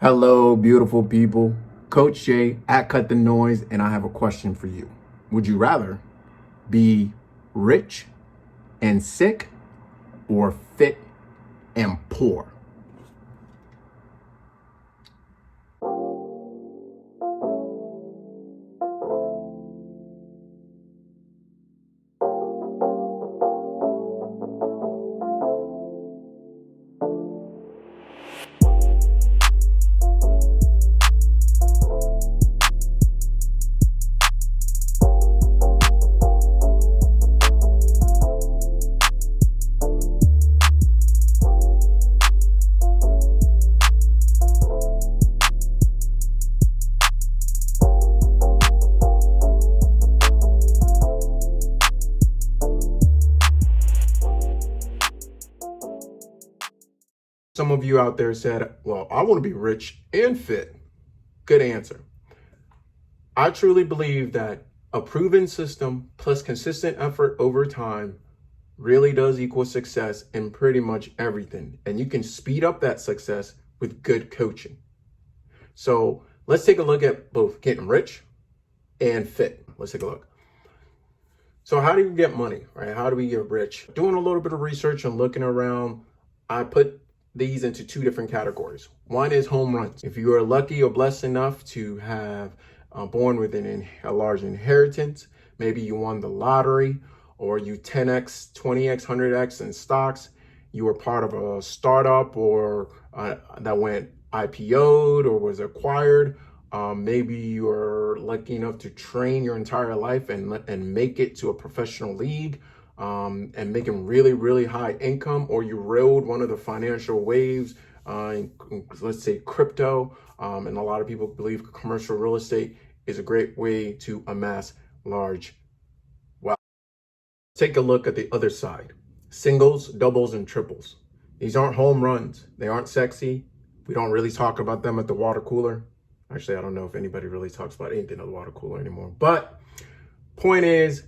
Hello, beautiful people. Coach Jay at Cut the Noise, and I have a question for you. Would you rather be rich and sick or fit and poor? Some of you out there said, well, I want to be rich and fit. Good answer. I truly believe that a proven system plus consistent effort over time really does equal success in pretty much everything. And you can speed up that success with good coaching. So let's take a look at both getting rich and fit. Let's take a look. So how do you get money, right? How do we get rich? Doing a little bit of research and looking around, I put these into two different categories. One is home runs. If you are lucky or blessed enough to have born with a large inheritance, maybe you won the lottery or you 10x, 20x, 100x in stocks, you were part of a startup or that went IPO'd or was acquired. Maybe you're lucky enough to train your entire life and make it to a professional league and making really, really high income, or you rode one of the financial waves, let's say crypto. And a lot of people believe commercial real estate is a great way to amass large wealth. Take a look at the other side. Singles, doubles, and triples. These aren't home runs. They aren't sexy. We don't really talk about them at the water cooler. Actually, I don't know if anybody really talks about anything at the water cooler anymore. But point is,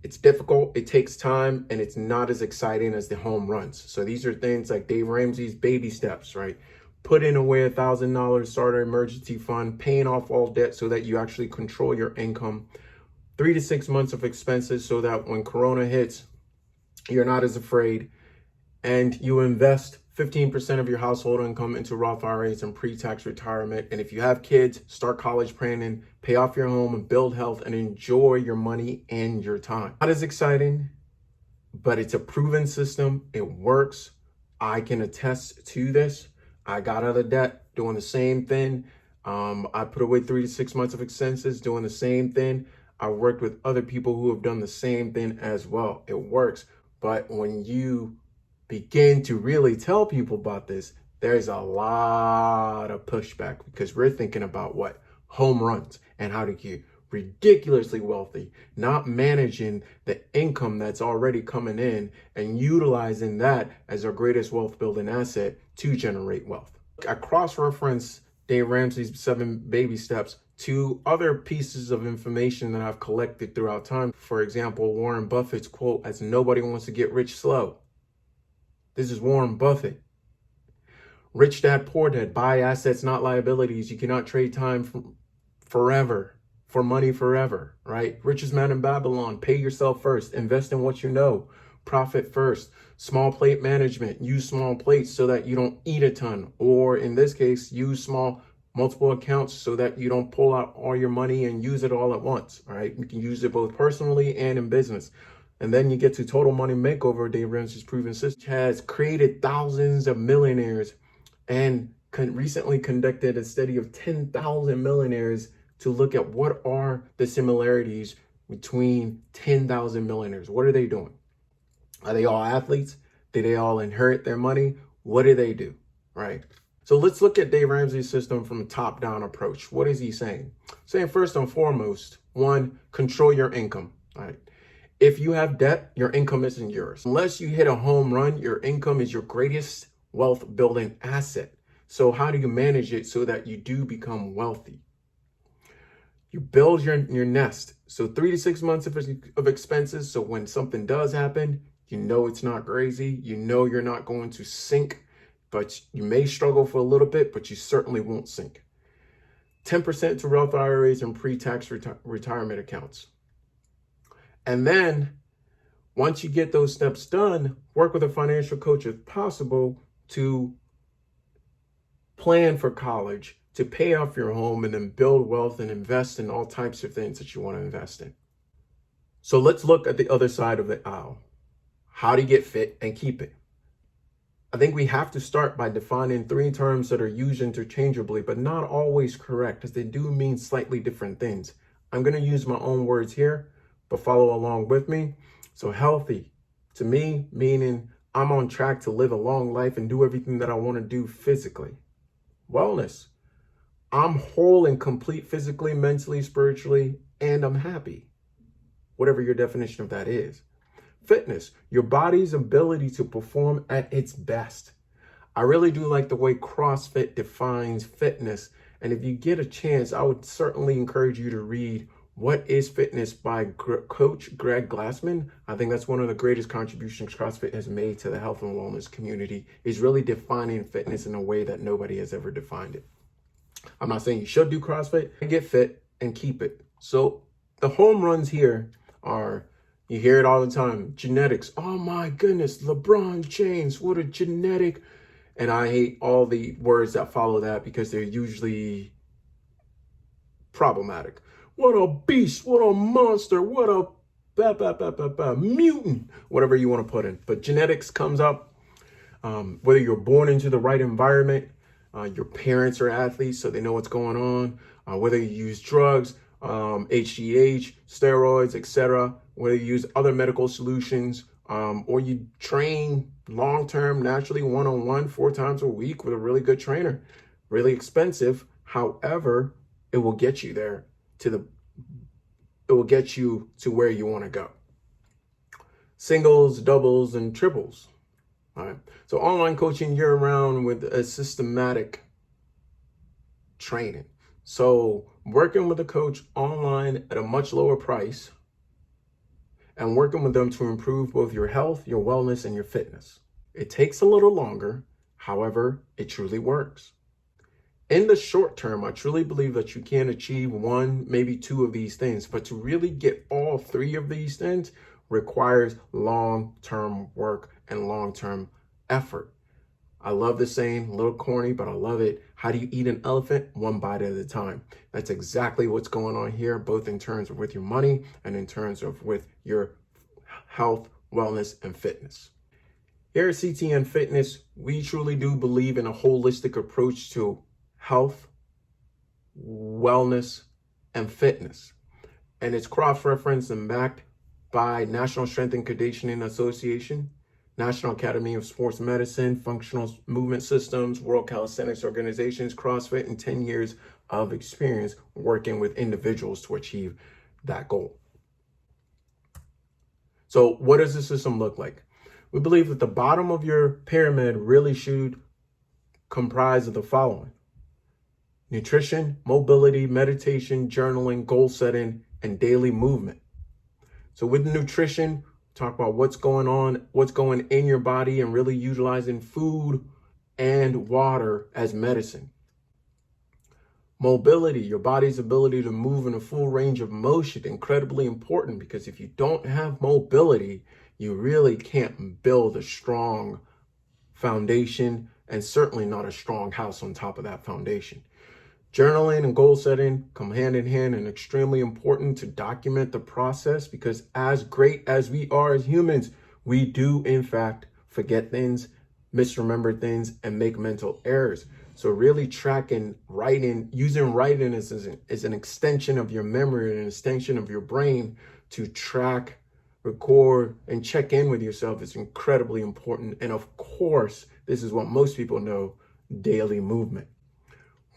it's difficult, it takes time, and it's not as exciting as the home runs. So these are things like Dave Ramsey's baby steps, right? Putting away $1,000 starter emergency fund, paying off all debt so that you actually control your income. 3 to 6 months of expenses so that when Corona hits, you're not as afraid. And you invest 15% of your household income into Roth IRAs and pre-tax retirement. And if you have kids, start college planning, pay off your home and build health and enjoy your money and your time. Not as exciting, but it's a proven system. It works. I can attest to this. I got out of debt doing the same thing. I put away 3 to 6 months of expenses doing the same thing. I worked with other people who have done the same thing as well. It works. But when you begin to really tell people about this, there's a lot of pushback because we're thinking about what? Home runs and how to get ridiculously wealthy, not managing the income that's already coming in and utilizing that as our greatest wealth building asset to generate wealth. I cross-reference Dave Ramsey's 7 baby steps to other pieces of information that I've collected throughout time. For example, Warren Buffett's quote, as nobody wants to get rich slow. This is Warren Buffett. Rich Dad, Poor Dad, buy assets, not liabilities. You cannot trade time forever for money forever, right? Richest man in Babylon, pay yourself first, invest in what you know, profit first. Small plate management, use small plates so that you don't eat a ton. Or in this case, use multiple accounts so that you don't pull out all your money and use it all at once, right? You can use it both personally and in business. And then you get to Total Money Makeover, Dave Ramsey's proven system, has created thousands of millionaires and recently conducted a study of 10,000 millionaires to look at what are the similarities between 10,000 millionaires. What are they doing? Are they all athletes? Did they all inherit their money? What do they do, right? So let's look at Dave Ramsey's system from a top-down approach. What is he saying? Saying first and foremost, 1, control your income, right? If you have debt, your income isn't yours. Unless you hit a home run, your income is your greatest wealth building asset. So how do you manage it so that you do become wealthy? You build your nest. So 3 to 6 months of expenses. So when something does happen, you know it's not crazy. You know you're not going to sink but you may struggle for a little bit, but you certainly won't sink. 10% to Roth IRAs and pre-tax retirement accounts. And then once you get those steps done, work with a financial coach if possible to plan for college, to pay off your home, and then build wealth and invest in all types of things that you want to invest in. So let's look at the other side of the aisle. How to get fit and keep it. I think we have to start by defining three terms that are used interchangeably, but not always correct, as they do mean slightly different things. I'm going to use my own words here, but follow along with me. So healthy, to me, meaning I'm on track to live a long life and do everything that I want to do physically. Wellness, I'm whole and complete physically, mentally, spiritually, and I'm happy. Whatever your definition of that is. Fitness, your body's ability to perform at its best. I really do like the way CrossFit defines fitness. And if you get a chance, I would certainly encourage you to read What is Fitness by Coach Greg Glassman. I think that's one of the greatest contributions CrossFit has made to the health and wellness community, is really defining fitness in a way that nobody has ever defined it. I'm not saying you should do CrossFit. Get fit and keep it. So the home runs here are, you hear it all the time, genetics. Oh my goodness, LeBron James, what a genetic. And I hate all the words that follow that because they're usually problematic. What a beast, what a monster, what a mutant, whatever you want to put in. But genetics comes up, whether you're born into the right environment, your parents are athletes, so they know what's going on, whether you use drugs, HGH, steroids, etc., whether you use other medical solutions, or you train long-term, naturally, one-on-one, 4 times a week with a really good trainer. Really expensive. However, it will get you there it will get you to where you want to go. Singles, doubles, and triples. All right. So online coaching year-round with a systematic training. So working with a coach online at a much lower price and working with them to improve both your health, your wellness, and your fitness. It takes a little longer. However, it truly works. In the short term, I truly believe that you can achieve 1, maybe 2 of these things, but to really get all 3 of these things requires long-term work and long-term effort. I love the saying, a little corny, but I love it. How do you eat an elephant? 1 bite at a time. That's exactly what's going on here, both in terms of with your money and in terms of with your health, wellness, and fitness. Here at CTN Fitness, we truly do believe in a holistic approach to health, wellness, and fitness. And it's cross-referenced and backed by National Strength and Conditioning Association, National Academy of Sports Medicine, Functional Movement Systems, World Calisthenics Organizations, CrossFit, and 10 years of experience working with individuals to achieve that goal. So what does the system look like? We believe that the bottom of your pyramid really should comprise of the following: nutrition, mobility, meditation, journaling, goal setting, and daily movement. So with nutrition, talk about what's going in your body, and really utilizing food and water as medicine. Mobility, your body's ability to move in a full range of motion, incredibly important, because if you don't have mobility, you really can't build a strong foundation, and certainly not a strong house on top of that foundation. Journaling and goal setting come hand in hand and extremely important to document the process, because as great as we are as humans, we do in fact forget things, misremember things, and make mental errors. So really tracking, writing, using writing is an extension of your memory and an extension of your brain to track, record, and check in with yourself is incredibly important. And of course, this is what most people know, daily movement.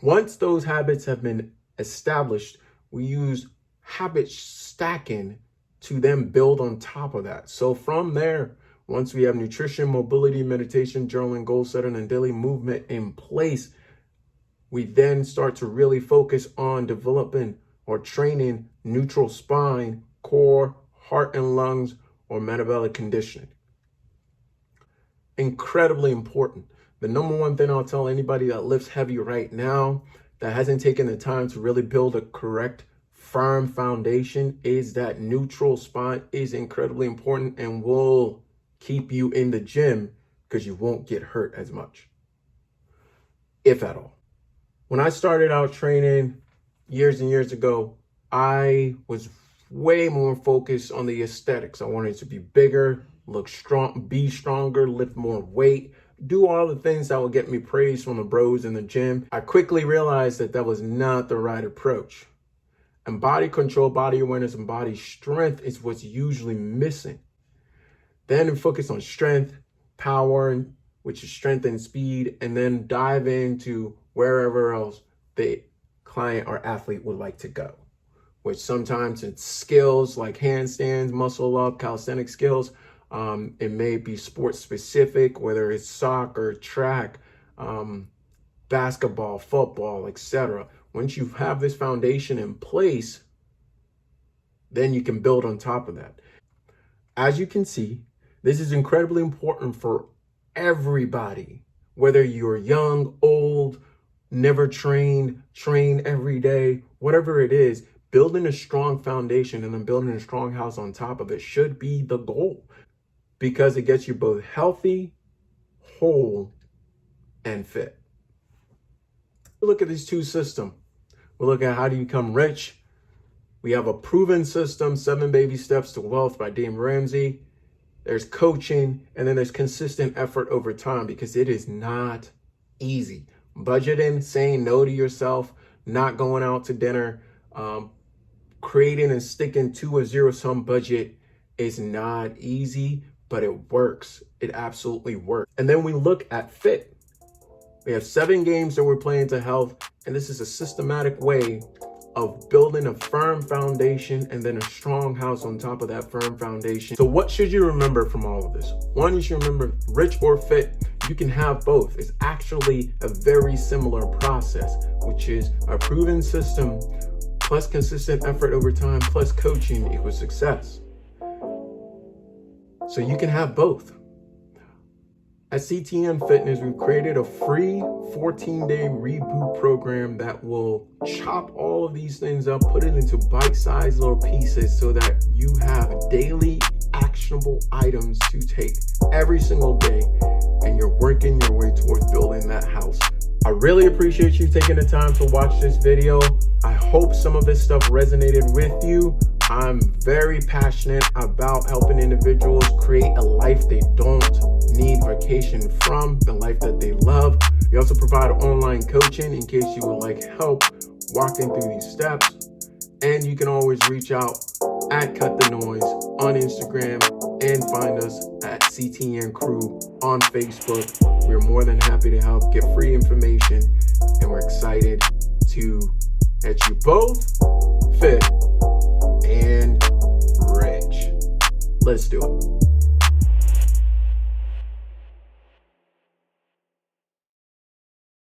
Once those habits have been established, we use habit stacking to then build on top of that. So from there, once we have nutrition, mobility, meditation, journaling, goal setting, and daily movement in place, we then start to really focus on developing or training neutral spine, core, heart and lungs, or metabolic conditioning. Incredibly important. The number one thing I'll tell anybody that lifts heavy right now that hasn't taken the time to really build a correct, firm foundation is that neutral spot is incredibly important and will keep you in the gym because you won't get hurt as much, if at all. When I started out training years and years ago, I was way more focused on the aesthetics. I wanted to be bigger, look strong, be stronger, lift more weight, do all the things that would get me praise from the bros in the gym. I quickly realized that that was not the right approach. And body control, body awareness, and body strength is what's usually missing. Then focus on strength, power, which is strength and speed, and then dive into wherever else the client or athlete would like to go, which sometimes it's skills like handstands, muscle up, calisthenic skills. It may be sports specific, whether it's soccer, track, basketball, football, etc. Once you have this foundation in place, then you can build on top of that. As you can see, this is incredibly important for everybody, whether you're young, old, never trained, train every day, whatever it is. Building a strong foundation and then building a strong house on top of it should be the goal, because it gets you both healthy, whole, and fit. Look at these two systems. We'll look at how do you become rich. We have a proven system, 7 Baby Steps to Wealth by Dave Ramsey. There's coaching, and then there's consistent effort over time, because it is not easy. Budgeting, saying no to yourself, not going out to dinner, creating and sticking to a zero-sum budget is not easy, but it works. It absolutely works. And then we look at fit. We have 7 games that we're playing to health, and this is a systematic way of building a firm foundation and then a strong house on top of that firm foundation. So what should you remember from all of this? One, you should remember rich or fit, you can have both. It's actually a very similar process, which is a proven system plus consistent effort over time plus coaching equals success. So you can have both. At CTN Fitness, we've created a free 14-day reboot program that will chop all of these things up, put it into bite-sized little pieces so that you have daily actionable items to take every single day, and you're working your way towards building that house. I really appreciate you taking the time to watch this video. I hope some of this stuff resonated with you. I'm very passionate about helping individuals create a life they don't need vacation from, the life that they love. We also provide online coaching in case you would like help walking through these steps. And you can always reach out at Cut the Noise on Instagram and find us at CTN Crew on Facebook. We're more than happy to help, get free information, and we're excited to get you both fit and rich. Let's do it.